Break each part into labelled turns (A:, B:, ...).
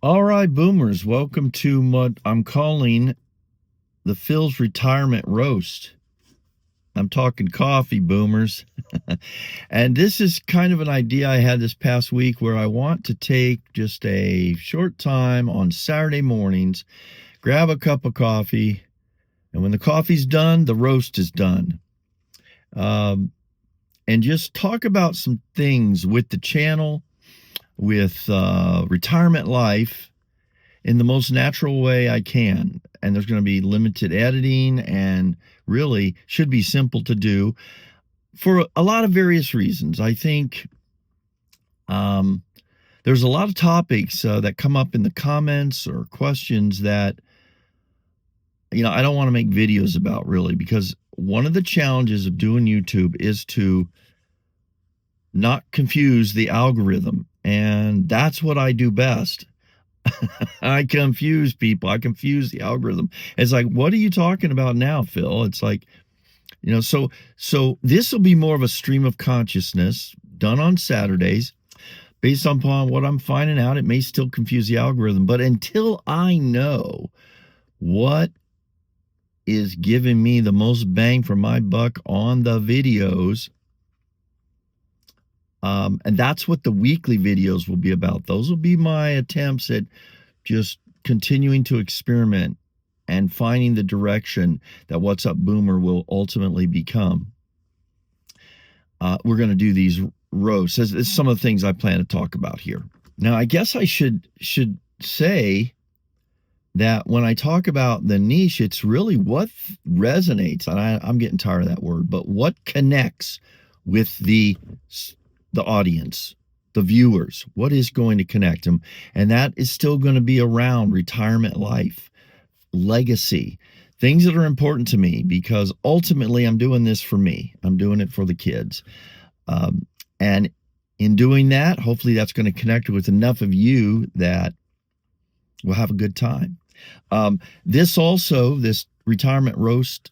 A: All right, boomers, welcome to what I'm calling the Phil's Retirement Roast. I'm talking coffee, boomers. And this is kind of an idea I had this past week where I want to take just a short time on Saturday mornings, grab a cup of coffee, and when the coffee's done, the roast is done. Um, and just talk about some things with the channel, with retirement life in the most natural way I can. And there's going to be limited editing and really should be simple to do for a lot of various reasons. I think um, there's a lot of topics that come up in the comments or questions that, I don't want to make videos about really, because one of the challenges of doing YouTube is to not confuse the algorithm. And that's what I do best. I confuse people. I confuse the algorithm. It's like, what are you talking about now, Phil? It's like, so this will be more of a stream of consciousness done on Saturdays based upon what I'm finding out. It may still confuse the algorithm, but until I know what is giving me the most bang for my buck on the videos, and that's what the weekly videos will be about. Those will be my attempts at just continuing to experiment and finding the direction that What's Up Boomer will ultimately become. We're going to do these roasts. This is some of the things I plan to talk about here. Now, I guess I should say that when I talk about the niche, it's really what resonates, and I'm getting tired of that word, but what connects with the audience, the viewers, what is going to connect them. And that is still going to be around retirement life, legacy, things that are important to me, because ultimately I'm doing this for me. I'm doing it for the kids. And in doing that, hopefully that's going to connect with enough of you that we'll have a good time. This retirement roast,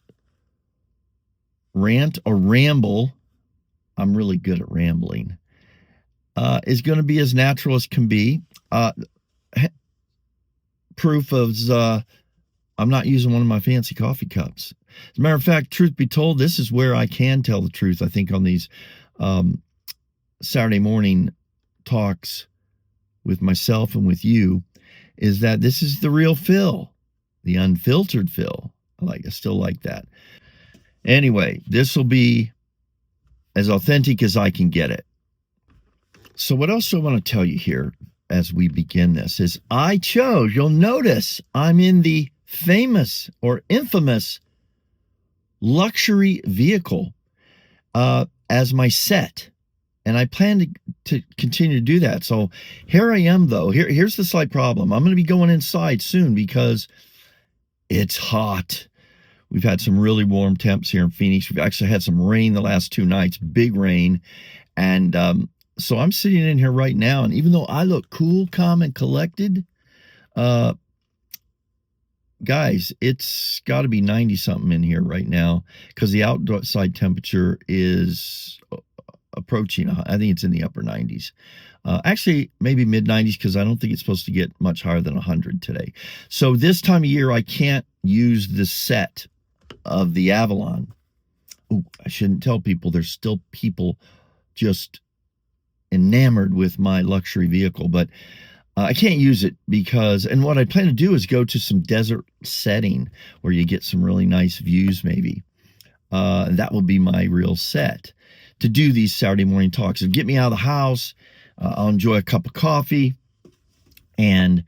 A: rant or ramble, I'm really good at rambling, is going to be as natural as can be. Proof of I'm not using one of my fancy coffee cups. As a matter of fact, truth be told, this is where I can tell the truth, I think, on these Saturday morning talks with myself and with you, is that this is the real Phil, the unfiltered Phil. I still like that. Anyway, this will be as authentic as I can get it. So what else do I want to tell you here as we begin this is you'll notice I'm in the famous or infamous luxury vehicle as my set. And I plan to continue to do that. So here I am, though. Here's the slight problem. I'm going to be going inside soon because it's hot. We've had some really warm temps here in Phoenix. We've actually had some rain the last 2 nights, big rain. And so I'm sitting in here right now. And even though I look cool, calm, and collected, guys, it's got to be 90-something in here right now because the outside temperature is approaching, I think it's in the upper 90s. Actually, maybe mid-90s because I don't think it's supposed to get much higher than 100 today. So this time of year, I can't use the set of the Avalon. Oh, I shouldn't tell people. There's still people just enamored with my luxury vehicle, but I can't use it because, and what I plan to do is go to some desert setting where you get some really nice views maybe. That will be my real set to do these Saturday morning talks. It'll get me out of the house. I'll enjoy a cup of coffee and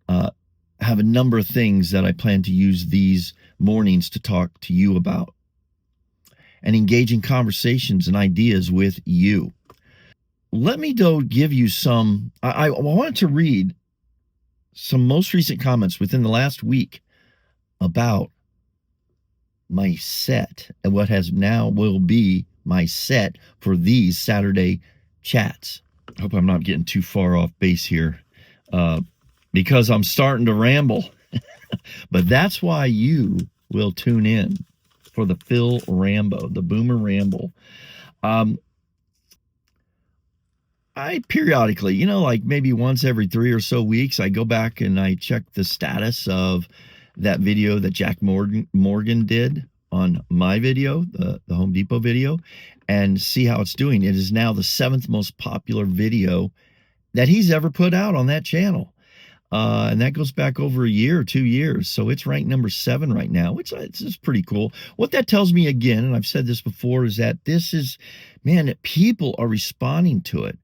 A: have a number of things that I plan to use these mornings to talk to you about and engage in conversations and ideas with you. Let me, though, give you some. I wanted to read some most recent comments within the last week about my set and what has now will be my set for these Saturday chats. I hope I'm not getting too far off base here because I'm starting to ramble. But that's why you will tune in for the Phil Rambo, the Boomer Ramble. I periodically, like maybe once every 3 or so weeks, I go back and I check the status of that video that Jack Morgan did on my video, the Home Depot video, and see how it's doing. It is now the 7th most popular video that he's ever put out on that channel. And that goes back over a year or 2 years. So it's ranked number 7 right now, which is pretty cool. What that tells me again, and I've said this before, is that that people are responding to it.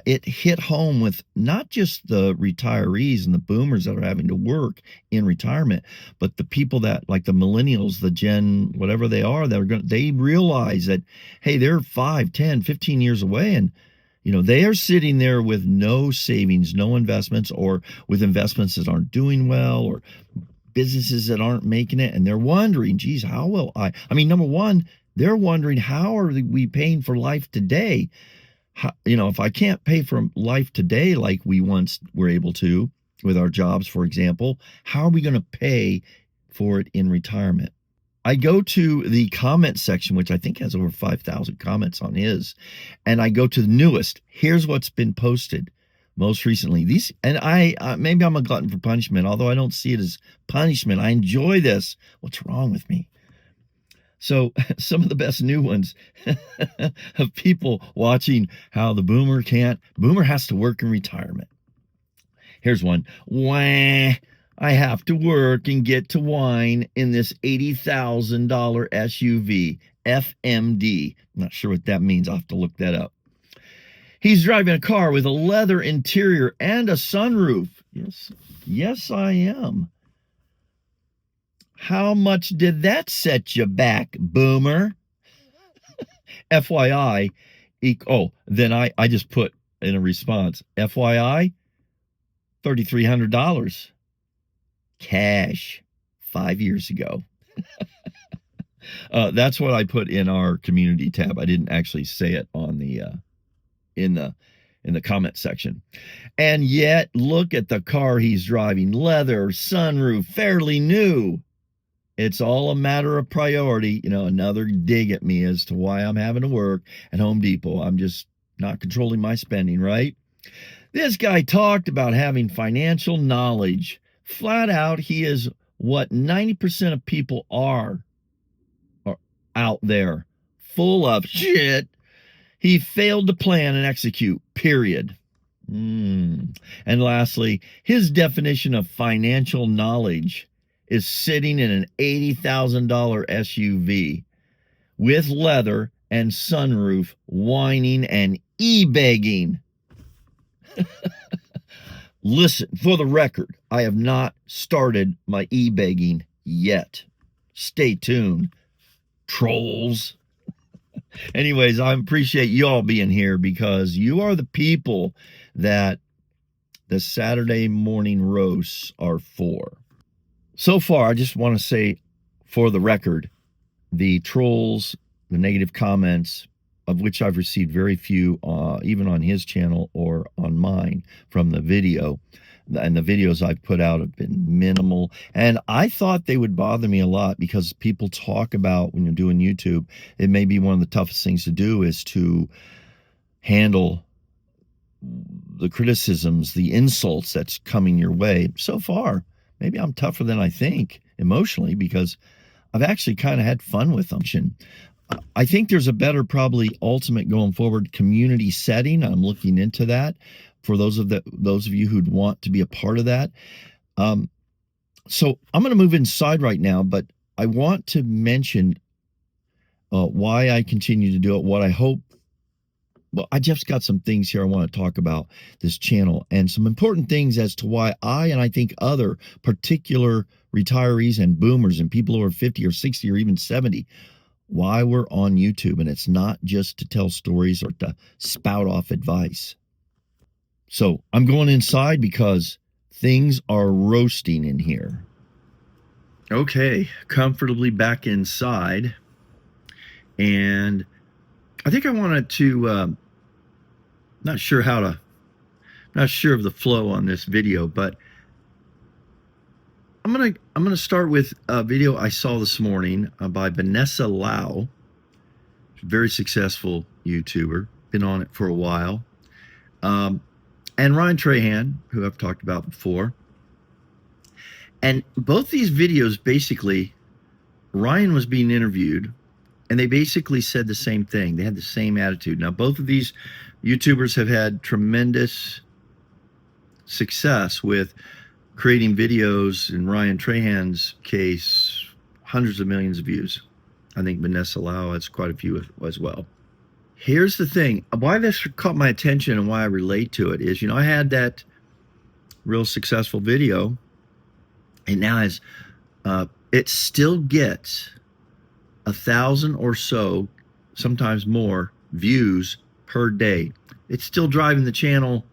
A: It hit home with not just the retirees and the boomers that are having to work in retirement, but the people that, like the millennials, the Gen, whatever they are, they realize that, hey, they're 5, 10, 15 years away. And they are sitting there with no savings, no investments, or with investments that aren't doing well, or businesses that aren't making it. And they're wondering, geez, how will I mean, number one, they're wondering, how are we paying for life today? If I can't pay for life today like we once were able to with our jobs, for example, how are we going to pay for it in retirement? I go to the comment section, which I think has over 5,000 comments on his, and I go to the newest. Here's what's been posted most recently. Maybe I'm a glutton for punishment, although I don't see it as punishment. I enjoy this. What's wrong with me? So some of the best new ones of people watching how the boomer has to work in retirement. Here's one. Wah. I have to work and get to wine in this $80,000 SUV, FMD. I'm not sure what that means. I'll have to look that up. He's driving a car with a leather interior and a sunroof. Yes, I am. How much did that set you back, boomer? FYI. Then I just put in a response, FYI, $3,300. Cash 5 years ago. That's what I put in our community tab. I didn't actually say it on the in the comment section. And yet, look at the car he's driving. Leather, sunroof, fairly new. It's all a matter of priority. Another dig at me as to why I'm having to work at Home Depot. I'm just not controlling my spending, right? This guy talked about having financial knowledge. Flat out, he is what 90% of people are out there, full of shit. He failed to plan and execute, period. And lastly, his definition of financial knowledge is sitting in an $80,000 SUV with leather and sunroof, whining and e-begging. Listen, for the record, I have not started my e-begging yet. Stay tuned, trolls. Anyways, I appreciate you all being here because you are the people that the Saturday morning roasts are for. So far, I just want to say, for the record, the trolls, the negative comments, of which I've received very few, even on his channel or on mine from the video. And the videos I've put out have been minimal. And I thought they would bother me a lot because people talk about, when you're doing YouTube, it may be one of the toughest things to do is to handle the criticisms, the insults that's coming your way. So far, maybe I'm tougher than I think emotionally because I've actually kind of had fun with them. I think there's a better, probably ultimate going forward community setting. I'm looking into that for those of you who'd want to be a part of that. So I'm going to move inside right now, but I want to mention why I continue to do it, what I hope. Well, I just got some things here I want to talk about this channel and some important things as to why and I think other particular retirees and boomers and people who are 50 or 60 or even 70, why we're on YouTube. And it's not just to tell stories or to spout off advice. So I'm going inside because things are roasting in here. Okay, comfortably back inside. And I think I wanted to, not sure of the flow on this video, but I'm gonna start with a video I saw this morning by Vanessa Lau, very successful YouTuber, been on it for a while, and Ryan Trahan, who I've talked about before. And both these videos, basically, Ryan was being interviewed, and they basically said the same thing. They had the same attitude. Now, both of these YouTubers have had tremendous success with creating videos. In Ryan Trahan's case, hundreds of millions of views. I think Vanessa Lau has quite a few as well. Here's the thing. Why this caught my attention and why I relate to it is, I had that real successful video, and now it still gets 1,000 or so, sometimes more, views per day. It's still driving the channel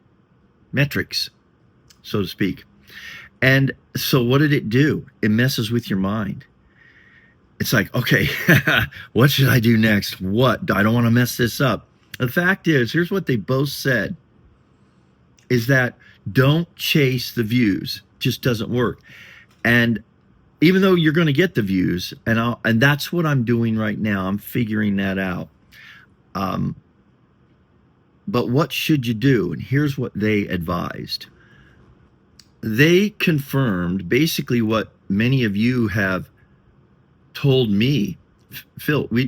A: metrics, so to speak. And so what did it do? It messes with your mind. It's like, okay, what should I do next? What? I don't want to mess this up. The fact is, here's what they both said, is that don't chase the views. It just doesn't work. And even though you're going to get the views, and that's what I'm doing right now. I'm figuring that out. But what should you do? And here's what they advised. They confirmed basically what many of you have told me. Phil, we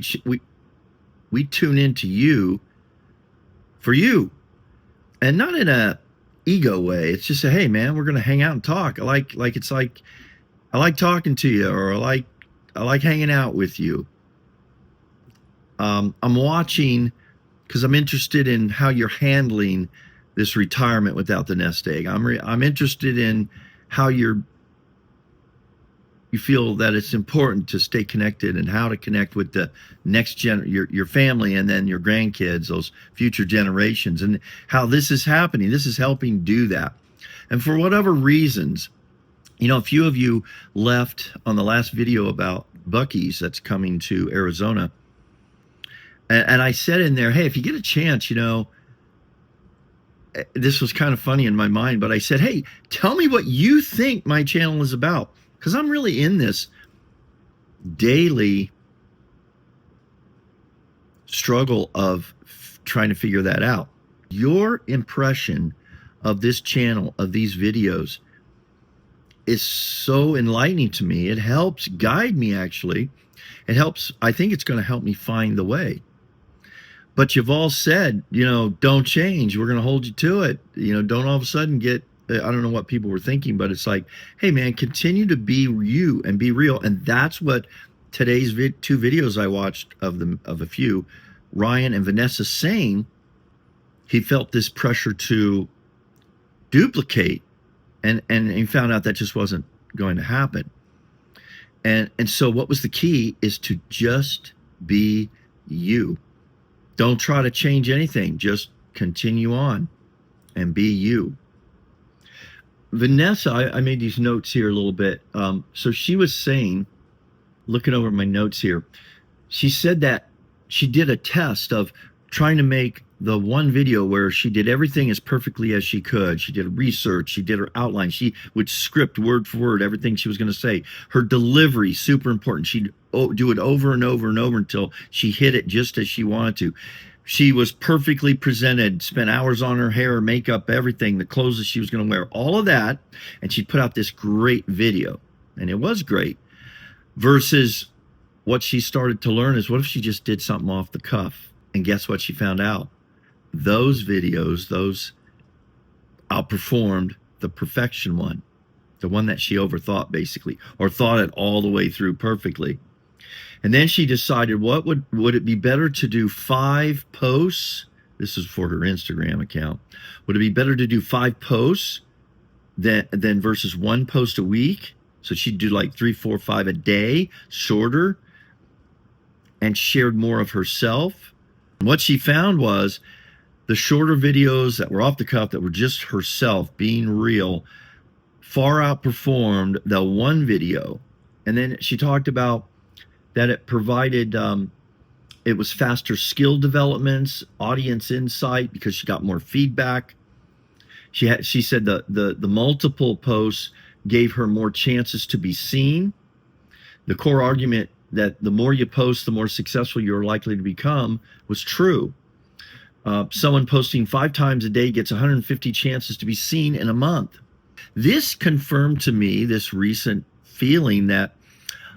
A: tune into you for you, and not in a ego way. It's just hey man, we're gonna hang out and talk. I like talking to you, or I like hanging out with you. I'm watching because I'm interested in how you're handling this retirement without the nest egg. I'm interested in how you feel that it's important to stay connected, and how to connect with the next your family, and then your grandkids, those future generations, and how this is happening. This is helping do that. And for whatever reasons, a few of you left on the last video about Buc-ee's that's coming to Arizona. And I said in there, hey, if you get a chance, this was kind of funny in my mind, but I said, hey, tell me what you think my channel is about. Because I'm really in this daily struggle of trying to figure that out. Your impression of this channel, of these videos, is so enlightening to me. It helps guide me, actually. I think it's going to help me find the way. But you've all said, don't change. We're going to hold you to it. Don't all of a sudden get, I don't know what people were thinking, but it's like, hey man, continue to be you and be real. And that's what today's two videos I watched of a few, Ryan and Vanessa, saying he felt this pressure to duplicate, and he found out that just wasn't going to happen. And so what was the key is to just be you. Don't try to change anything. Just continue on and be you. Vanessa, I made these notes here a little bit. So she was saying, looking over my notes here, she said that she did a test of trying to make the one video where she did everything as perfectly as she could. She did research, she did her outline, she would script word for word everything she was going to say. Her delivery, super important. She'd do it over and over and over until she hit it just as she wanted to. She was perfectly presented, spent hours on her hair, makeup, everything, the clothes that she was going to wear, all of that. And she put out this great video, and it was great. Versus what she started to learn is, what if she just did something off the cuff? And guess what she found out? Those videos, those outperformed the perfection one, the one that she overthought, basically, or thought it all the way through perfectly. And then she decided, what would it be better to do 5 posts? This is for her Instagram account. Would it be better to do 5 posts than versus 1 post a week? So she'd do like 3, 4, 5 a day, shorter, and shared more of herself. And what she found was the shorter videos that were off the cuff, that were just herself being real, far outperformed the one video. And then she talked about that it provided, it was faster skill developments, audience insight, because she got more feedback. She said the multiple posts gave her more chances to be seen. The core argument that the more you post, the more successful you're likely to become was true. Someone posting 5 times a day gets 150 chances to be seen in a month. This confirmed to me this recent feeling that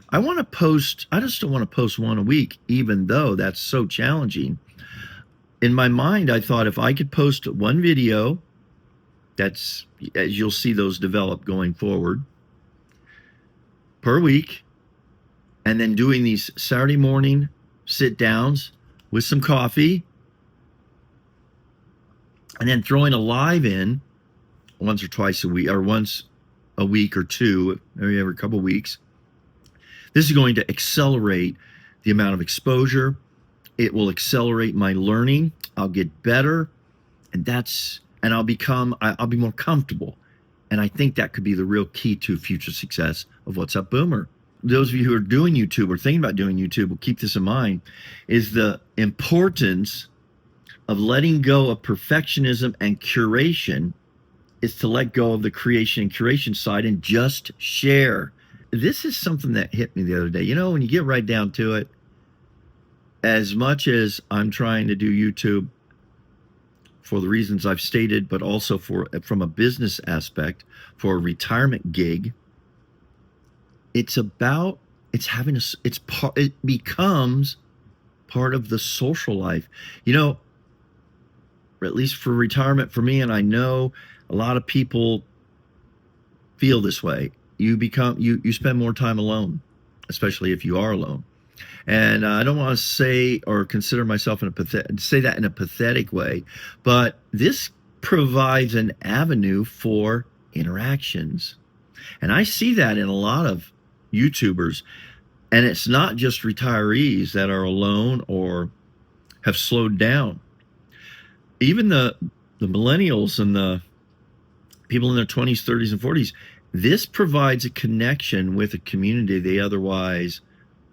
A: I want to post, I just don't want to post one a week, even though that's so challenging. In my mind, I thought if I could post one video, that's, as you'll see those develop going forward, per week, and then doing these Saturday morning sit downs with some coffee, and then throwing a live in once or twice a week, or once a week or two, maybe every couple of weeks. This is going to accelerate the amount of exposure. It will accelerate my learning. I'll get better, and I'll be more comfortable. And I think that could be the real key to future success of What's Up Boomer. Those of you who are doing YouTube or thinking about doing YouTube will keep this in mind, is the importance of letting go of perfectionism and curation is to let go of the creation and curation side and just share. This is something that hit me the other day. You know, when you get right down to it, as much as I'm trying to do YouTube for the reasons I've stated, but also from a business aspect, for a retirement gig, it becomes part of the social life. You know, or at least for retirement for me, and I know a lot of people feel this way. You spend more time alone, especially if you are alone. And I don't want to say or consider myself say that in a pathetic way, but this provides an avenue for interactions. And I see that in a lot of YouTubers. And it's not just retirees that are alone or have slowed down. Even the millennials and the people in their 20s, 30s, and 40s, this provides a connection with a community they otherwise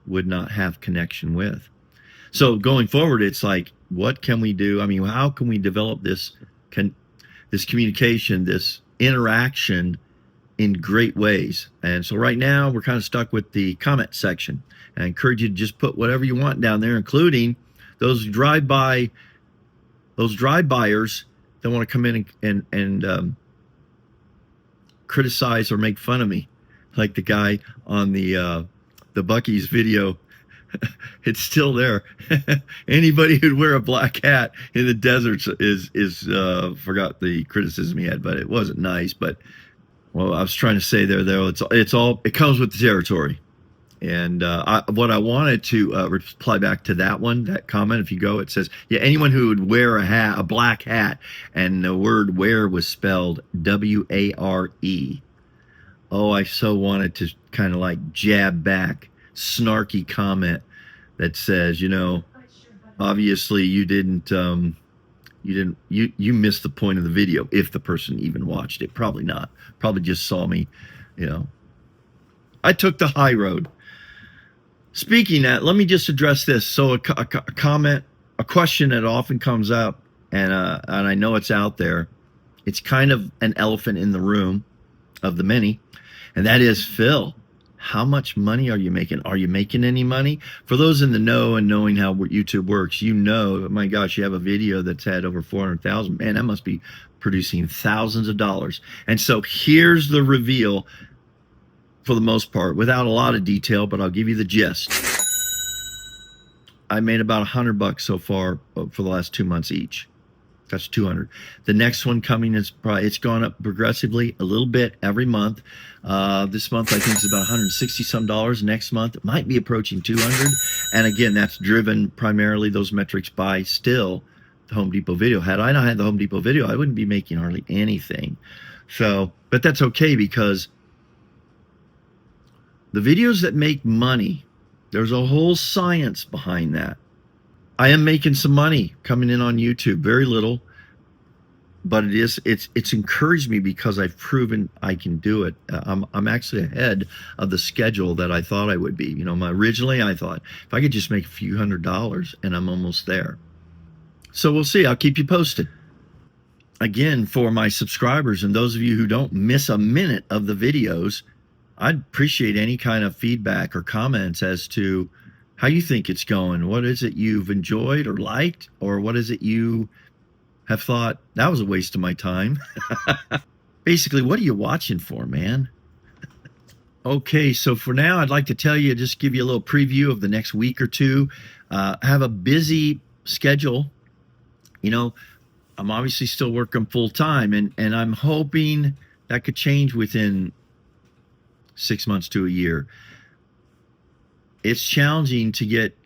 A: would not have connection with. So going forward, it's like, what can we do? I mean, how can we develop this communication, this interaction in great ways? And so right now we're kind of stuck with the comment section. I encourage you to just put whatever you want down there, including those drive-buyers that want to come in and criticize or make fun of me, like the guy on the Buc-ee's video. It's still there. Anybody who'd wear a black hat in the deserts is forgot the criticism he had, but it wasn't nice. But well, I was trying to say there, it comes with the territory. And what I wanted to reply back to that comment, if you go, it says, yeah, anyone who would wear a black hat, and the word wear was spelled W-A-R-E. Oh, I so wanted to kind of like jab back, snarky comment that says, you know, obviously you missed the point of the video, if the person even watched it. Probably not. Probably just saw me, you know. I took the high road. Speaking that, let me just address this. So a comment, a question that often comes up, and I know it's out there. It's kind of an elephant in the room of the many, and that is, Phil, how much money are you making? Are you making any money? For those in the know and knowing how YouTube works, you know, my gosh, you have a video that's had over 400,000. Man, that must be producing thousands of dollars. And so here's the reveal, for the most part, without a lot of detail, but I'll give you the gist. I made about $100 so far for the last 2 months each. That's 200. The next one coming is probably, it's gone up progressively a little bit every month. This month I think it's about $160 some. Next month it might be approaching 200. And again, that's driven primarily, those metrics, by still the Home Depot video. Had I not had the Home Depot video, I wouldn't be making hardly anything. So, but that's okay, because the videos that make money, there's a whole science behind that. I am making some money coming in on YouTube, very little, but it's encouraged me because I've proven I can do it. I'm actually ahead of the schedule that I thought I would be. You know, originally I thought if I could just make a few $100s, and I'm almost there. So we'll see. I'll keep you posted. Again, for my subscribers and those of you who don't miss a minute of the videos, I'd appreciate any kind of feedback or comments as to how you think it's going. What is it you've enjoyed or liked, or what is it you have thought that was a waste of my time. Basically, what are you watching for, man? Okay, so for now, I'd like to tell you, just give you a little preview of the next week or two. Have a busy schedule. You know, I'm obviously still working full time, and I'm hoping that could change within 6 months to a year. It's challenging to get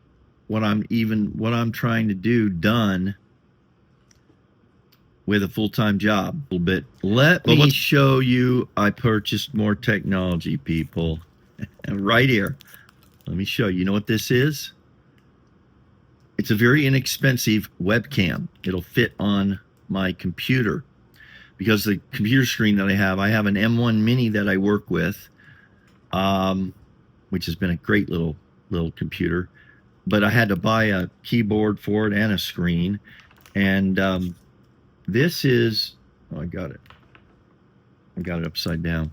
A: what I'm trying to do done with a full-time job a little bit. Let me show you. I purchased more technology, people. Right here. Let me show you. You know what this is? It's a very inexpensive webcam. It'll fit on my computer because the computer screen that I have an M1 Mini that I work with, which has been a great little computer, but I had to buy a keyboard for it and a screen. And this is, oh, I got it upside down.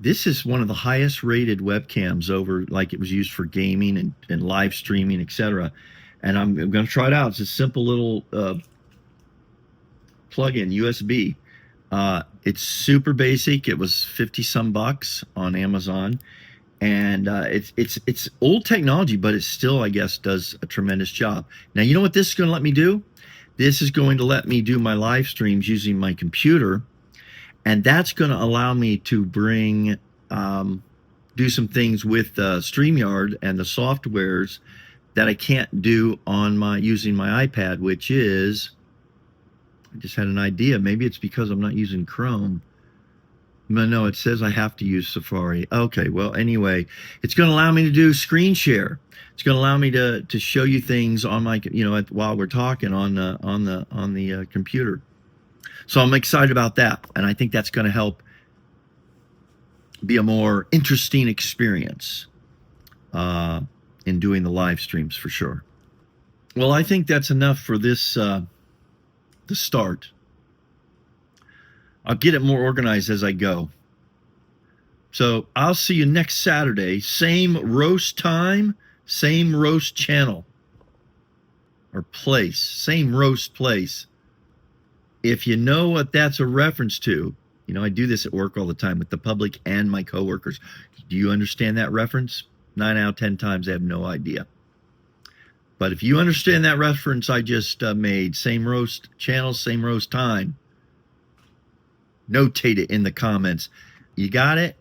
A: This is one of the highest rated webcams over, like it was used for gaming and live streaming, etc. And I'm going to try it out. It's a simple little plug-in USB. It's super basic. It was 50 some bucks on Amazon. And it's old technology, but it still, I guess, does a tremendous job. Now, you know what this is going to let me do? This is going to let me do my live streams using my computer, and that's going to allow me to bring, do some things with StreamYard and the softwares that I can't do on using my iPad, which is, I just had an idea. Maybe it's because I'm not using Chrome. No, it says I have to use Safari. Okay, well, anyway, it's going to allow me to do screen share. It's going to allow me to show you things on my, while we're talking on the computer. So I'm excited about that, and I think that's going to help be a more interesting experience in doing the live streams for sure. Well, I think that's enough for this the start. I'll get it more organized as I go. So I'll see you next Saturday. Same roast time, same roast channel or place, same roast place. If you know what that's a reference to, I do this at work all the time with the public and my coworkers. Do you understand that reference? 9 out of 10 times I have no idea. But if you understand that reference I just made, same roast channel, same roast time, notate it in the comments. You got it?